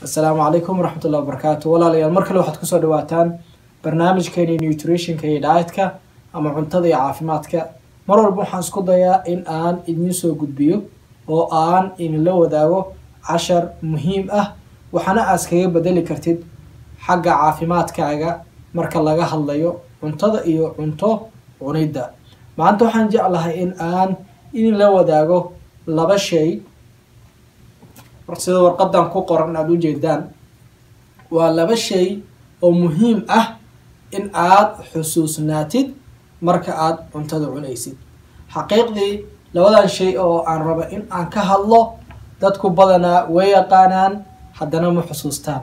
السلام عليكم ورحمة الله وبركاته. ولا ليال مركل واحد كسر دواتان برنامج كيني نيوتريشن كي دايتك أما عنتظي عافيماتك مرة البوحان سكوضيا إن آن إدنيسو قدبيو أو آن إن لو داو 10 مهم وحنا أسكي بدلي كرتيد حق عافيماتك أجا مركل لجا هالليو عنتظي إيو عنتو عنيدا ما أنتو حنجعلها إن لو داو لبا شيء sida warqadan ku qoran aad u jeedaan waa laba shay oo muhiim ah in aad xusuusnaatid marka aad cuntada cunaysid xaqiiqdii labadan shay oo aan raba in aan ka hadlo dadku badanaa way yaqaanaan haddana ma xusuustaan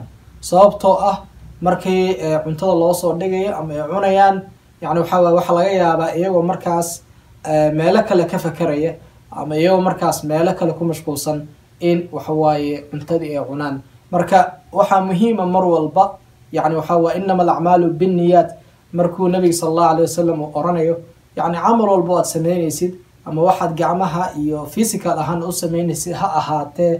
sababtoo ah markii cuntada loo soo dhigayo ama ay cunayaan yani waxa laga yaabaa iyagoo markaas meelo kale ka fakaraya ama iyagoo markaas meelo kale ku mashquulsan in waxawaaye cuntadii ay cunaan marka waxa muhiim ah mar walba yani waxa inama al-a'malu bin-niyat markuu nabiga sallallahu alayhi wasallam uu oranayo yani amal walba aad sameynaysid ama waxaad gacmaha iyo physical ahaan u sameynaysid ha ahaatee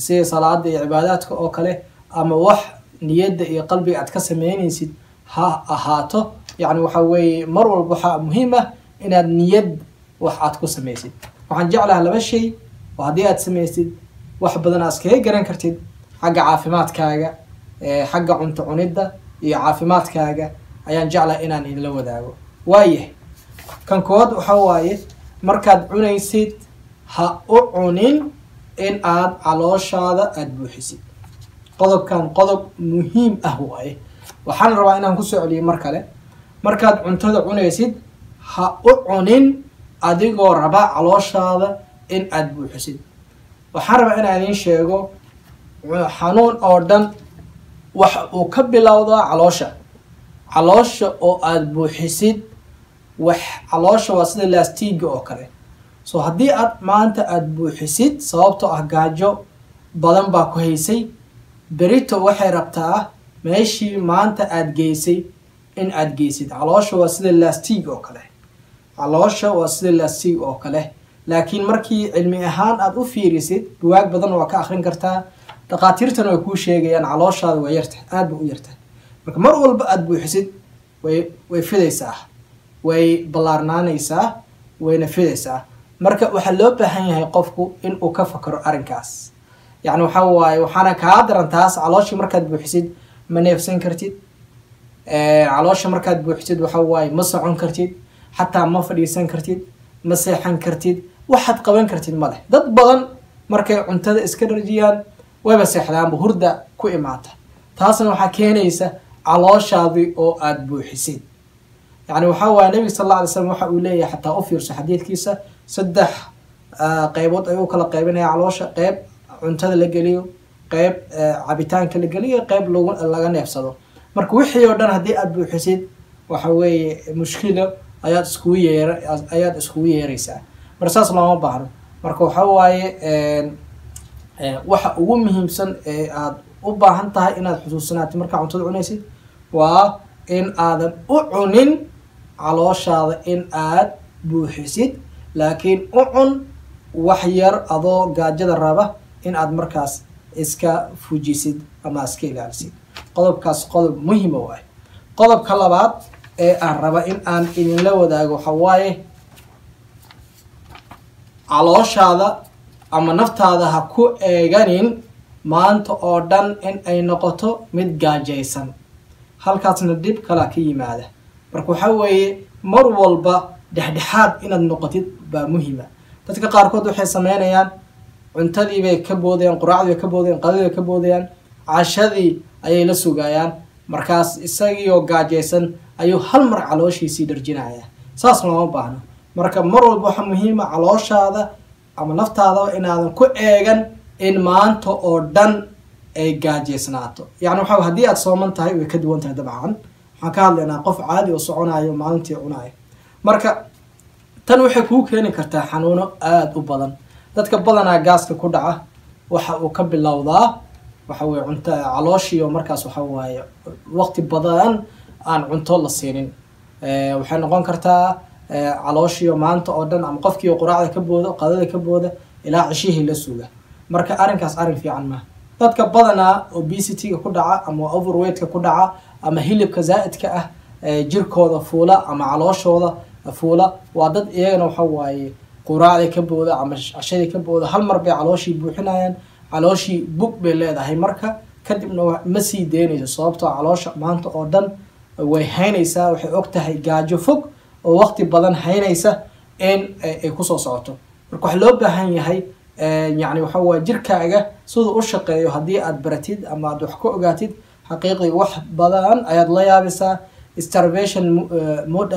sida salaada iyo cibaadaadka oo kale ama wax niyada iyo qalbiga aad ka sameynaysid ha ahaato yani waxa weeye mar walba waxa muhiim ah inaad niyad wax aad ku sameysid waxaan jeclahay laba shay oo hadii aad sameysid wax badan askay garan kartid xagga caafimaadkaaga xagga cunto cunida iyo caafimaadkaaga ayaan jeclaa inaan idin la wadaago waaye kan kood waxa waaye markaad cunaysid ha u cunin in aad calooshaada aad buuxisid qodobkan qodob muhiim ah waaye waxaan rabaa inaan ku soo celiyo mar kale markaad cuntada cunaysid ha u cunin adigoo raba calooshaada in aad buuxisid waxaan rabaa inaan idin sheego xanuun oo dhan waxa uu ka bilowdaa caloosha oo aad buuxisid wax caloosha waa sida laastiga oo kale soo haddii aad maanta aad buuxisid sababtoo ah gaajo badan baa ku haysay berito waxay rabtaa meeshii maanta aad geysay in aad geysid caloosha waa sida laastig oo kale laakiin markii cilmi ahaan aad u fiirisid buwaag badan waa ka akhrin kartaa dhaqaatiirtana way kuu sheegayaan calooshaada waa yartahay aad ba u yartahay marka mar walba aad buuxisid way fidaysaa way ballaarnaanaysaa wayna fidaysaa marka waxaa loo baahan yahay qofku in uu ka fakaro arrinkaas yani waxa waaye waxaana kaa daran taas calooshii markaad buuxisid ma neefsan kartid caloosha markaad buuxisid waxa waaye ma socon kartid xataa ma fadhiisan kartid ma seexan kartid waxaad qaban kartid ma leh dad badan markay cuntada iska dharjiyaan wayba seexdaanba hurda ku imaata taasna waxaa keenaysa calooshaadii oo aad buuxisid yani waxa waaye nabiga sallallahu alayhi wasallam waxa uu leeyahay xataa u fiirso xadiidkiisa 3 qaybood ayuu kala qaybinaya caloosha qayb cuntada la geliyo qayb cabitaanka la geliyo qayb laga neefsado marka wixii oo dhan haddii aad buuxisid waxa weeye mushkilo ayaad iskugu yeeraysaa mar saas looma baahno marka waxa waaye waxa ugu muhiimsan ee aad u baahan tahay inaad xusuusnaato markaa cuntada cunaysid waa in aadan u cunin calooshaada in aad buuxisid laakiin u cun wax yar adoo gaajada raba in aad markaas iska fujisid ama iska ilaalisid qodobkaas qodob muhiim ah qodobka labaad ee aan raba in aan idinla wadaago waxa waaye calooshaada ama naftaada ha ku eeganin maanta oo dhan in ay noqoto mid gaajaysan halkaasna dib kala ka yimaada marka waxa weeye mar walba dhexdhexaad inaad noqotid baa muhiima dadka qaarkood waxay sameynayaan cuntadii bay ka boodayaan quraacdii bay ka boodayaan qadadii bay ka boodayaan cashadii ayay la sugayaan markaas isagii oo gaajaysan ayuu hal mar calooshiisii dharjinaya saas looma baahno marka mar walba waxa muhiim ah calooshaada ama naftaada inaadan ku eegan in maanta oo dhan ay gaajaysnaato yani waxa haddii aad sooman tahay way ka duwan tahay dabcan waxaan ka hadlaynaa qof caadi oo soconayo maalintii cunayo marka tan waxay kuu keeni kartaa xanuuno aad u badan dadka badanaa gaaska ku dhaca waxa uu ka bilowdaa waxa weeye cunto calooshii oo markaas waxa waaye waqti badan aan cunto la siinin waxay noqon kartaa calooshii maanta oo dhan ama qofkii quraacda ka boodo qadada ka booda ilaa cishihii la suga marka arrinkaas arrin fiican ma dadka badanaa obesity-ga ku dhaca ama overweight-ka ku dhaca ama hilibka zaa'idka ah jirkooda fuula ama calooshooda fuula waa dad iyagana waxa waaye quraacday ka booda ama cashadii ka booda hal mar bay calooshii buuxinayaan calooshii bug bay leedahay marka kadibna ma sii deynayso sababtoo caloosha maanta oo dhan way haynaysaa waxay og tahay gaajo fog oo waqti badan haynaysa in ay kusoo socoto marka waxaa loo baahan yahay يعني وحوا جركاga sidoo u shaqeeyo hadii aad baratid ama aad wax ku ogaatid xaqiiqi wax badan ayaad la yaabisaa starvation mode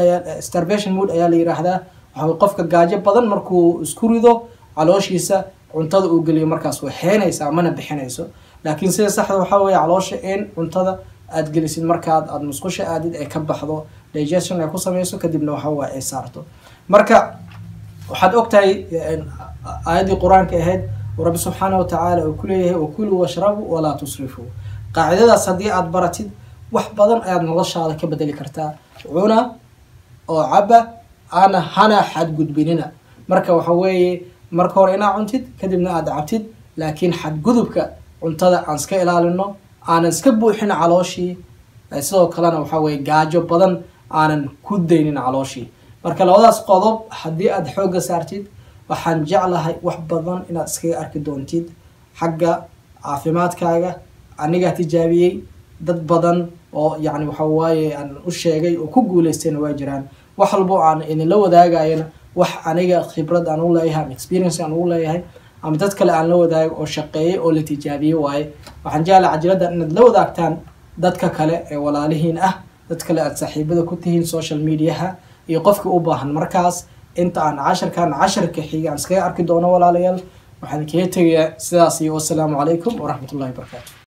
ayaa la yiraahdaa waxa qofka gaajo badan markuu isku rido calooshiisa cuntada uu galiyo markaas way heenaysaa mana bixinayso laakiin sida saxda waxa weeye caloosha in cuntada aad gelisid markaad aad musqusha aadid ay ka baxdo digestion ay ku sameeyso kadibna waxa waa ay saarto marka waxaad ogtahay آيات القرآن كهاد ورب سبحانه وتعالى وكله وكلوا واشربوا ولا تصرفوا قاعدة صديقة برتد وحبضن أيضا نضش على كبدل كرتا عنا أو عبا أنا هنا حد جد بيننا مركا وحوي مركا ورينا عنتد كدبنا أدعبتد لكن حد جذبك عنتدا عن سكيل لأنه أنا نسكبوا إحنا على شيء سو كلنا وحوي جاجو بدن أنا كودين على شيء مركا لو هذا قضب حدي أد حوجة سارتد waxaan jeclahay wax badan inaad iskaga arki doontid xagga caafimaadkaaga aniga tijaabiyay dad badan oo yaani waxa waaye aan u sheegay oo ku guuleysteen waa jiraan wax walbo aan idin la wadaagayna wax aniga khibrad aan u leeyahay experience aan u leeyahay ama dad kale aan la wadaag oo shaqeeyay oo la tijaabiyay waaye waxaan jeclahay cajalada inaad la wadaagtaan dadka kale ee walaalihiin ah dad kale aad saaxiibada ku tihiin social media iyo qofka u baahan markaas انت عن 10 كان 10 كحية عن سكاي أركي دونا ولا ليال وحنا كيتي سلاسي والسلام عليكم ورحمة الله وبركاته.